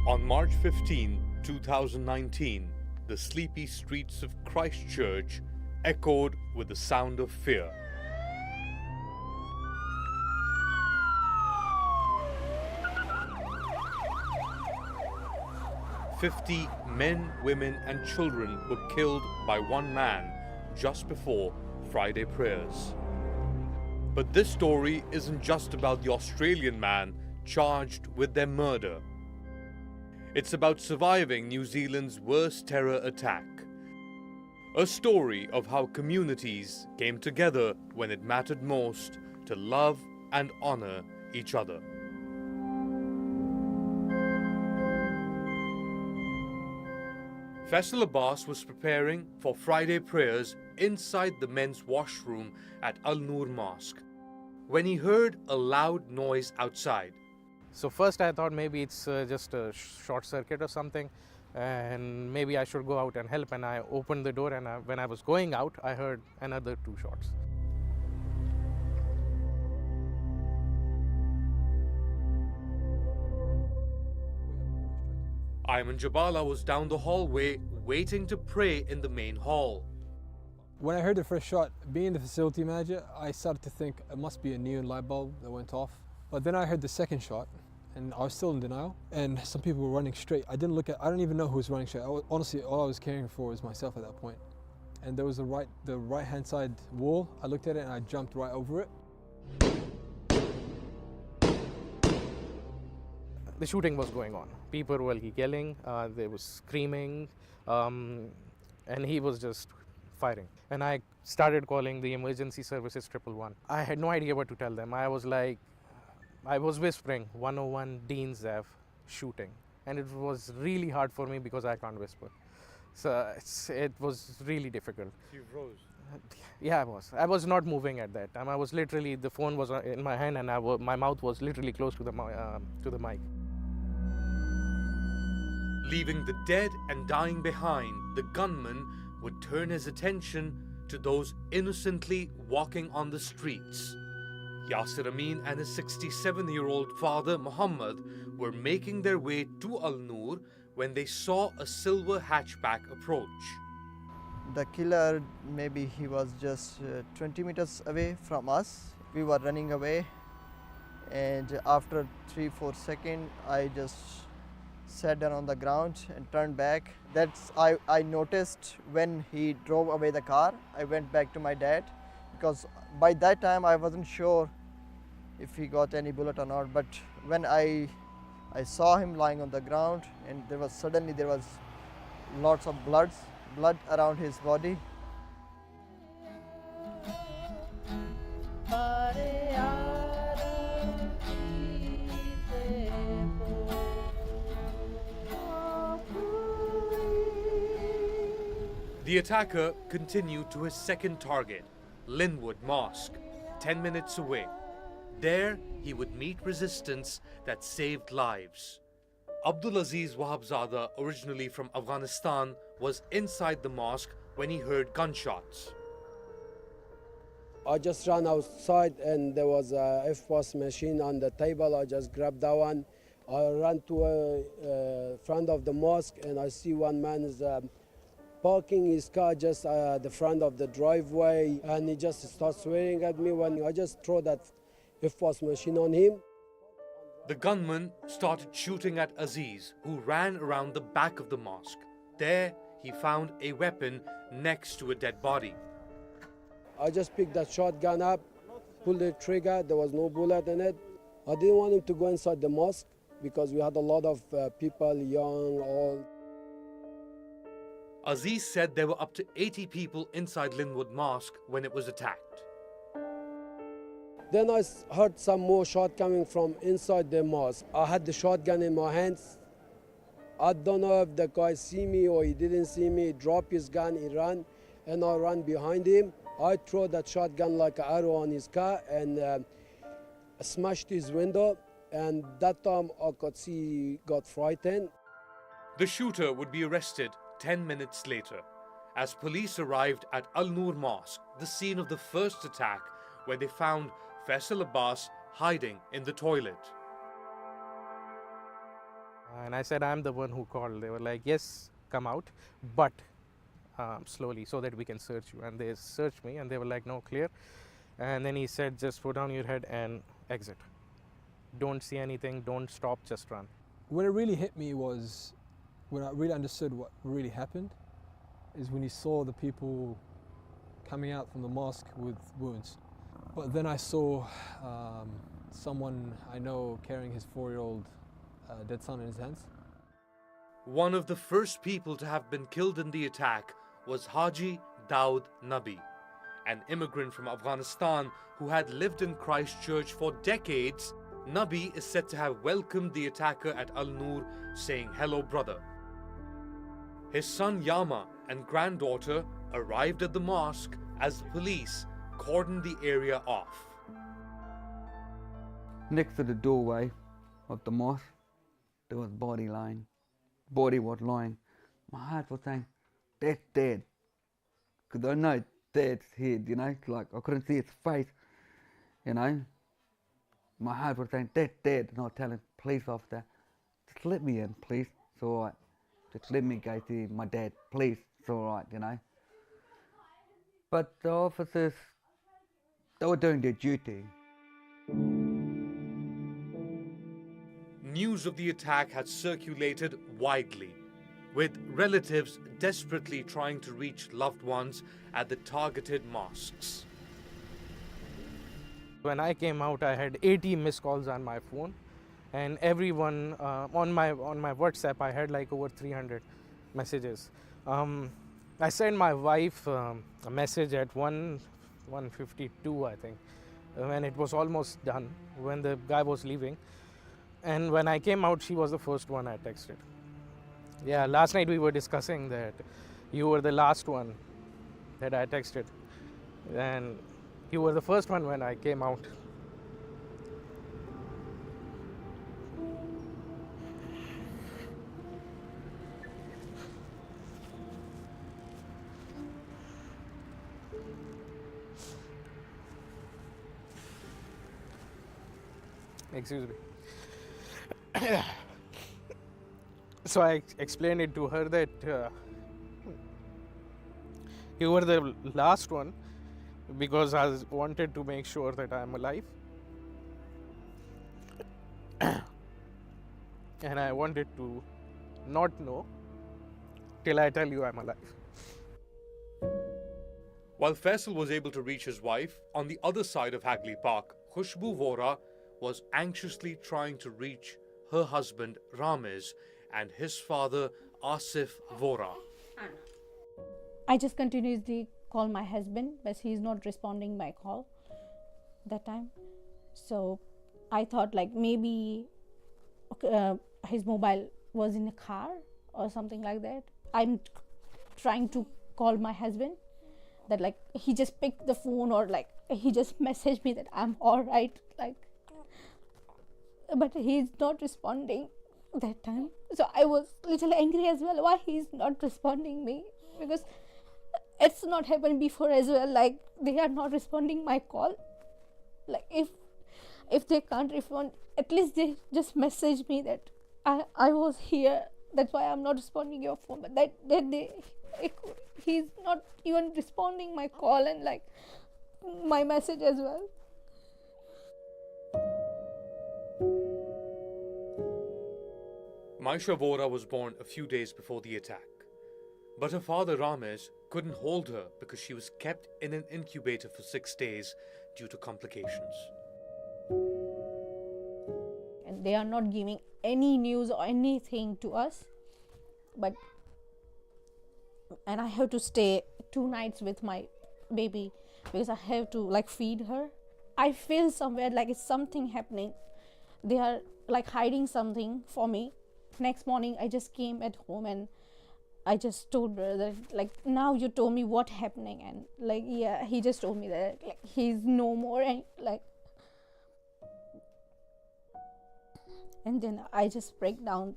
On March 15, 2019, the sleepy streets of Christchurch echoed with the sound of fear. "50 men, women and children were killed by one man just before Friday prayers." But this story isn't just about the Australian man charged with their murder. It's about surviving New Zealand's worst terror attack. A story of how communities came together when it mattered most to love and honor each other. Faisal Abbas was preparing for Friday prayers inside the men's washroom at Al Noor Mosque when he heard a loud noise outside. So first I thought maybe it's just a short circuit or something, and maybe I should go out and help, and I opened the door, and when I was going out I heard another 2 shots. Ayman Jabala was down the hallway waiting to pray in the main hall. When I heard the first shot, being the facility manager, I started to think it must be a neon light bulb that went off. But then I heard the second shot, and I was still in denial, and some people were running straight. I don't even know who was running straight. Honestly, all I was caring for was myself at that point. And there was the right-hand side wall. I looked at it and I jumped right over it. The shooting was going on. People were yelling, they were screaming, and he was just firing. And I started calling the emergency services 111. I had no idea what to tell them. I was whispering 101 Dean's Ave shooting. And it was really hard for me because I can't whisper. So it was really difficult. You froze? Yeah, I was. I was not moving at that time. I was literally, the phone was in my hand and my mouth was literally close to the mic. Leaving the dead and dying behind, the gunman would turn his attention to those innocently walking on the streets. Yasir Amin and his 67-year-old father Muhammad were making their way to Al Noor when they saw a silver hatchback approach. The killer, maybe he was just 20 meters away from us. We were running away, and after 3-4 seconds, I just sat down on the ground and turned back. I noticed when he drove away the car. I went back to my dad because by that time I wasn't sure if he got any bullet or not. But when I saw him lying on the ground, and there was lots of blood around his body. The attacker continued to his second target, Linwood Mosque, 10 minutes away. There, he would meet resistance that saved lives. Abdulaziz Wahabzada, originally from Afghanistan, was inside the mosque when he heard gunshots. I just ran outside and there was a F-POS machine on the table. I just grabbed that one. I ran to front of the mosque and I see one man is parking his car just at the front of the driveway, and he just starts swearing at me when I just throw that F-POS machine on him. The gunman started shooting at Aziz, who ran around the back of the mosque. There, he found a weapon next to a dead body. I just picked that shotgun up, pulled the trigger, there was no bullet in it. I didn't want him to go inside the mosque because we had a lot of people, young, old. Aziz said there were up to 80 people inside Linwood Mosque when it was attacked. Then I heard some more shot coming from inside the mosque. I had the shotgun in my hands. I don't know if the guy see me or he didn't see me. He dropped his gun, he ran, and I ran behind him. I threw that shotgun like an arrow on his car and smashed his window. And that time I could see he got frightened. The shooter would be arrested 10 minutes later, as police arrived at Al Noor Mosque, the scene of the first attack, where they found Faisal Abbas hiding in the toilet. And I said, I'm the one who called. They were like, yes, come out, but slowly so that we can search you. And they searched me and they were like, no, clear. And then he said, just put down your head and exit. Don't see anything, don't stop, just run. When it really hit me was, when I really understood what really happened, is when you saw the people coming out from the mosque with wounds. But then I saw someone I know carrying his 4-year-old dead son in his hands. One of the first people to have been killed in the attack was Haji Daud Nabi, an immigrant from Afghanistan who had lived in Christchurch for decades. Nabi is said to have welcomed the attacker at Al-Noor, saying, "Hello, brother." His son Yama and granddaughter arrived at the mosque as police cordoned the area off. Next to the doorway of the mosque, there was body lying. Body was lying. My heart was saying, "That's dead." Because I know Dad's head, like I couldn't see his face, My heart was saying, "That's dead." And I was telling the police officer, "Just let me in, please. It's all right. Just let me go see my dad, please. It's all right, But the officers, they were doing their duty. News of the attack had circulated widely, with relatives desperately trying to reach loved ones at the targeted mosques. When I came out, I had 80 missed calls on my phone, and everyone on my WhatsApp, I had like over 300 messages. I sent my wife a message at 1:52, I think, when it was almost done, when the guy was leaving. And when I came out, she was the first one I texted. Yeah, last night we were discussing that you were the last one that I texted. And you were the first one when I came out. Excuse me. So I explained it to her that you were the last one because I wanted to make sure that I am alive. And I wanted to not know till I tell you I'm alive. While Faisal was able to reach his wife, on the other side of Hagley Park, Khushbu Vora was anxiously trying to reach her husband Ramiz and his father Asif Vora. I just continuously call my husband, but he's not responding my call that time. So I thought like maybe his mobile was in a car or something like that. I'm trying to call my husband, that like he just picked the phone or like he just messaged me that I'm all right, like, but he's not responding that time. So I was little angry as well, why he's not responding me, because it's not happened before as well, like they are not responding my call. Like if they can't respond, at least they just message me that I was here, that's why I'm not responding your phone. But that he's not even responding my call and like my message as well. Maisha Vora was born a few days before the attack, but her father Ramiz couldn't hold her because she was kept in an incubator for 6 days due to complications. And they are not giving any news or anything to us, and I have to stay 2 nights with my baby because I have to like feed her. I feel somewhere like it's something happening. They are like hiding something for me. Next morning I just came at home and I just told her that like, now you told me what happening, and like, yeah, he just told me that like he's no more, and like, and then I just break down.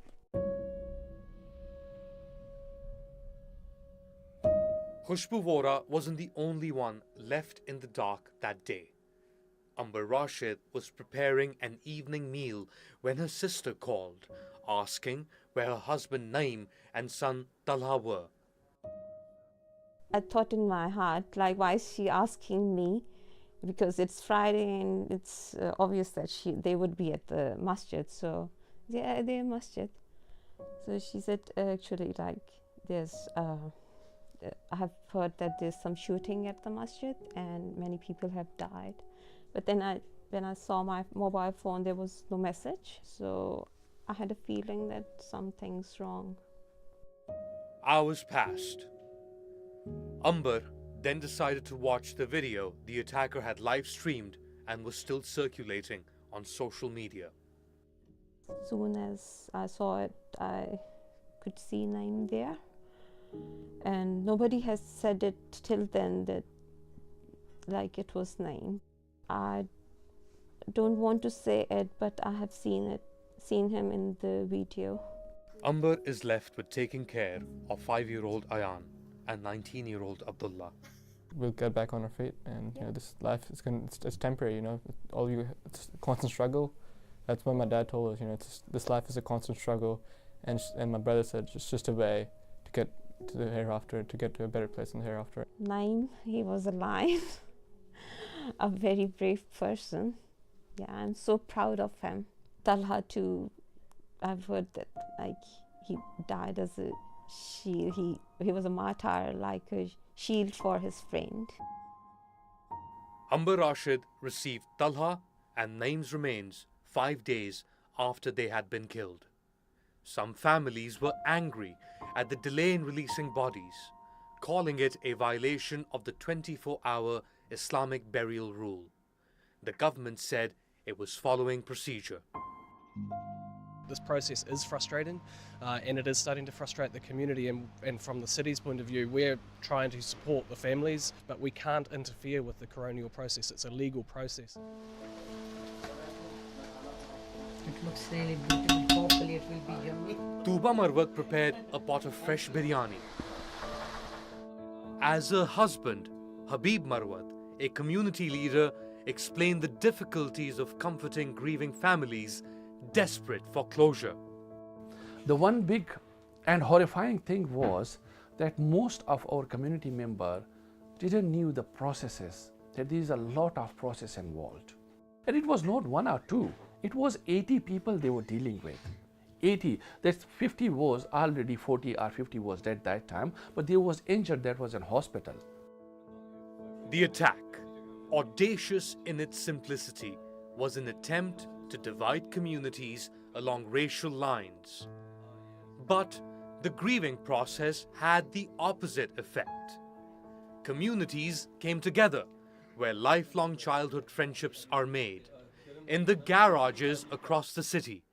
Khushbu Vora wasn't the only one left in the dark that day. Amber Rashid was preparing an evening meal when her sister called, asking where her husband Naeem and son Talha were. I thought in my heart, like, why is she asking me? Because it's Friday and it's obvious that they would be at the masjid. So, yeah, they're masjid. So she said, actually, like, I have heard that there's some shooting at the masjid and many people have died. But then when I saw my mobile phone, there was no message. So I had a feeling that something's wrong. Hours passed. Amber then decided to watch the video the attacker had live streamed and was still circulating on social media. As soon as I saw it, I could see Naeem there. And nobody has said it till then that, like, it was Naeem. I don't want to say it, but I have seen him in the video. Amber is left with taking care of 5-year-old Ayan and 19-year-old Abdullah. We'll get back on our feet, and you know, this life is it's temporary. You know, it's a constant struggle. That's what my dad told us. You know, this life is a constant struggle, and my brother said it's just a way to get to the hereafter, to get to a better place in the hereafter. Naeem, he was a lion, a very brave person. Yeah, I'm so proud of him. Talha too, I've heard that, like, he died as a shield. He was a martyr, like a shield for his friend. Amber Rashid received Talha and Naeem's remains 5 days after they had been killed. Some families were angry at the delay in releasing bodies, calling it a violation of the 24-hour Islamic burial rule. The government said it was following procedure. This process is frustrating, and it is starting to frustrate the community, and from the city's point of view, we're trying to support the families, but we can't interfere with the coronial process. It's a legal process. It looks really beautiful. Hopefully it will be yummy. Tuba Marwat prepared a pot of fresh biryani. As her husband, Habib Marwat, a community leader, explained the difficulties of comforting grieving families desperate for closure. The one big and horrifying thing was that most of our community members didn't know the processes, that there is a lot of process involved. And it was not 1 or 2, it was 80 people they were dealing with. 80, that's 50 was already 40 or 50 was dead that time, but there was injured that was in hospital. The attack, audacious in its simplicity, was an attempt to divide communities along racial lines. But the grieving process had the opposite effect. Communities came together where lifelong childhood friendships are made, in the garages across the city.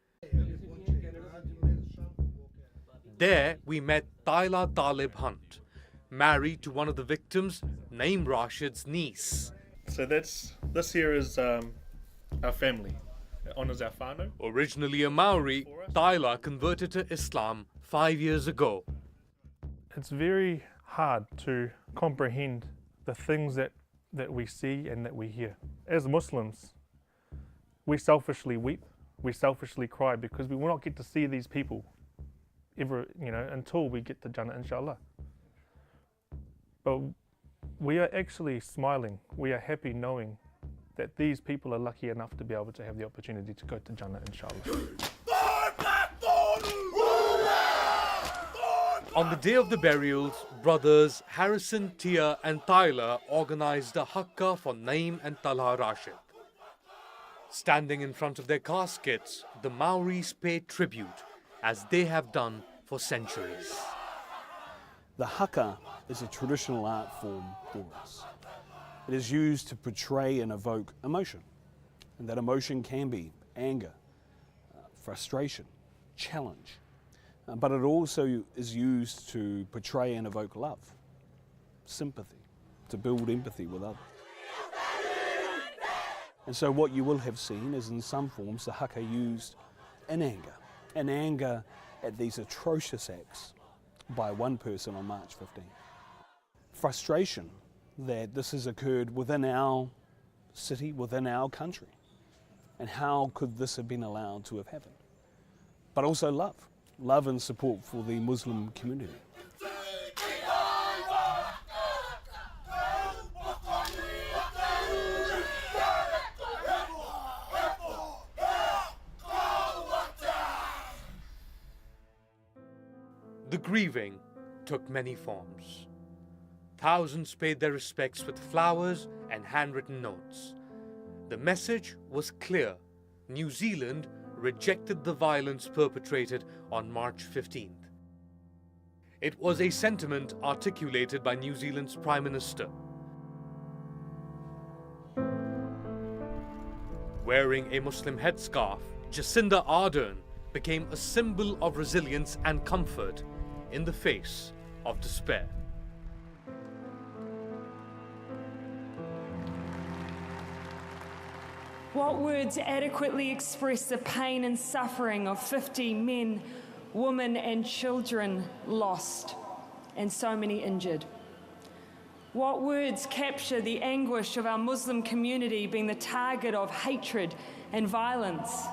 There we met Tayla Talib Hunt, married to one of the victims, Naeem Rashid's niece. So this here is our family. It honours our whānau. Originally a Maori, Tayla converted to Islam 5 years ago. It's very hard to comprehend the things that we see and that we hear. As Muslims, we selfishly weep, we selfishly cry because we will not get to see these people ever, until we get to Jannah, inshallah. But we are actually smiling, we are happy knowing that these people are lucky enough to be able to have the opportunity to go to Jannah, inshallah. On the day of the burials, brothers Harrison, Tia and Tyler organized a Hakka for Naeem and Talha Rashid. Standing in front of their caskets, the Maoris paid tribute, as they have done for centuries. The Hakka is a traditional art form for us. It is used to portray and evoke emotion. And that emotion can be anger, frustration, challenge. But it also is used to portray and evoke love, sympathy, to build empathy with others. And so what you will have seen is in some forms the Hakka used in anger at these atrocious acts by one person on March 15. Frustration that this has occurred within our city, within our country. And how could this have been allowed to have happened? But also love and support for the Muslim community. The grieving took many forms. Thousands paid their respects with flowers and handwritten notes. The message was clear. New Zealand rejected the violence perpetrated on March 15th. It was a sentiment articulated by New Zealand's Prime Minister. Wearing a Muslim headscarf, Jacinda Ardern became a symbol of resilience and comfort in the face of despair. What words adequately express the pain and suffering of 50 men, women and children lost and so many injured? What words capture the anguish of our Muslim community being the target of hatred and violence?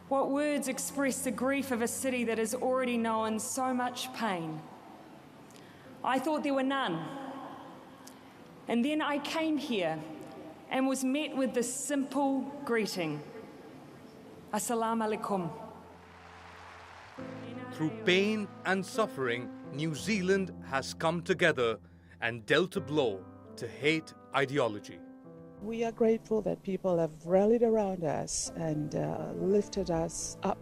What words express the grief of a city that has already known so much pain? I thought there were none. And then I came here and was met with this simple greeting, Assalamu alaikum. Through pain and suffering, New Zealand has come together and dealt a blow to hate ideology. We are grateful that people have rallied around us and lifted us up.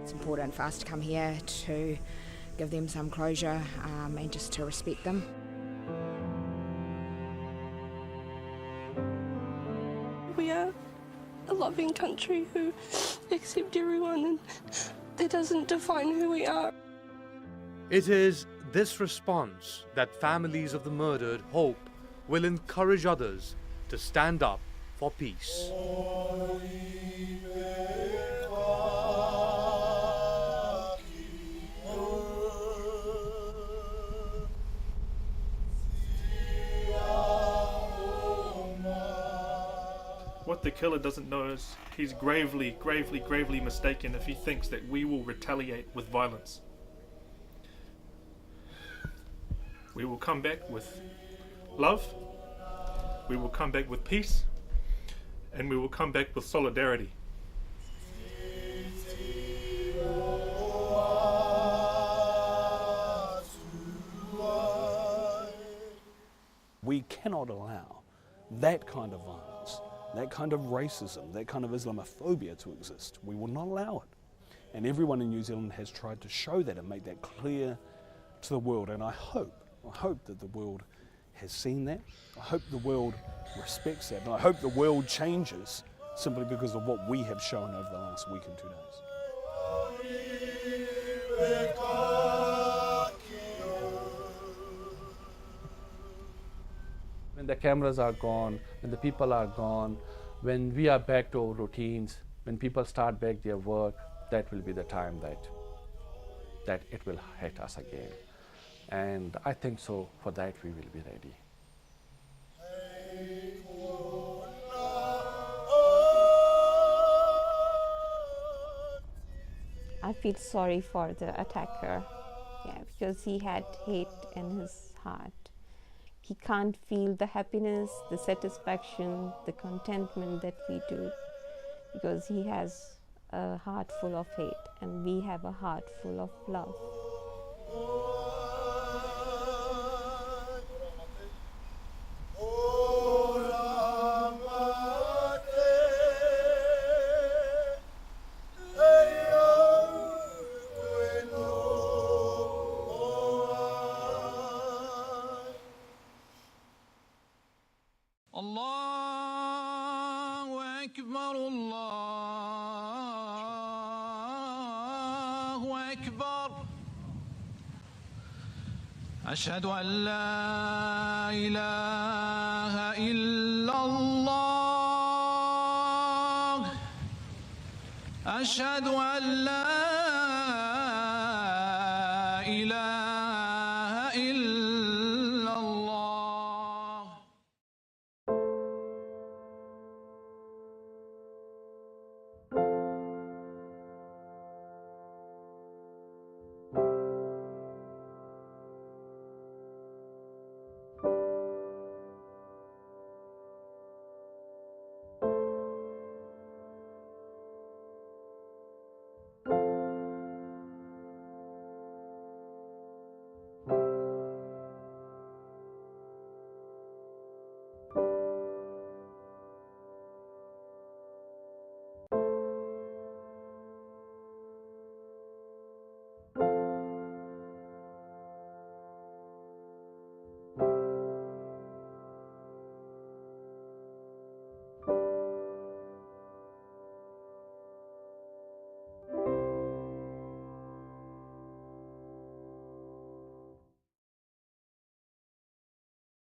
It's important for us to come here to give them some closure and just to respect them. We are a loving country who accepts everyone and that doesn't define who we are. It is this response that families of the murdered hope will encourage others to stand up for peace. What the killer doesn't know is he's gravely mistaken if he thinks that we will retaliate with violence. We will come back with love, we will come back with peace, and we will come back with solidarity. We cannot allow that kind of violence, that kind of racism, that kind of Islamophobia to exist. We will not allow it. And everyone in New Zealand has tried to show that and make that clear to the world. And I hope that the world has seen that. I hope the world respects that. And I hope the world changes simply because of what we have shown over the last week and 2 days. When the cameras are gone, when the people are gone, when we are back to our routines, when people start back their work, that will be the time that it will hit us again. And I think so, for that we will be ready. I feel sorry for the attacker, because he had hate in his heart. He can't feel the happiness, the satisfaction, the contentment that we do, because he has a heart full of hate and we have a heart full of love. أشهد أن لا إله إلا الله أشهد أن لا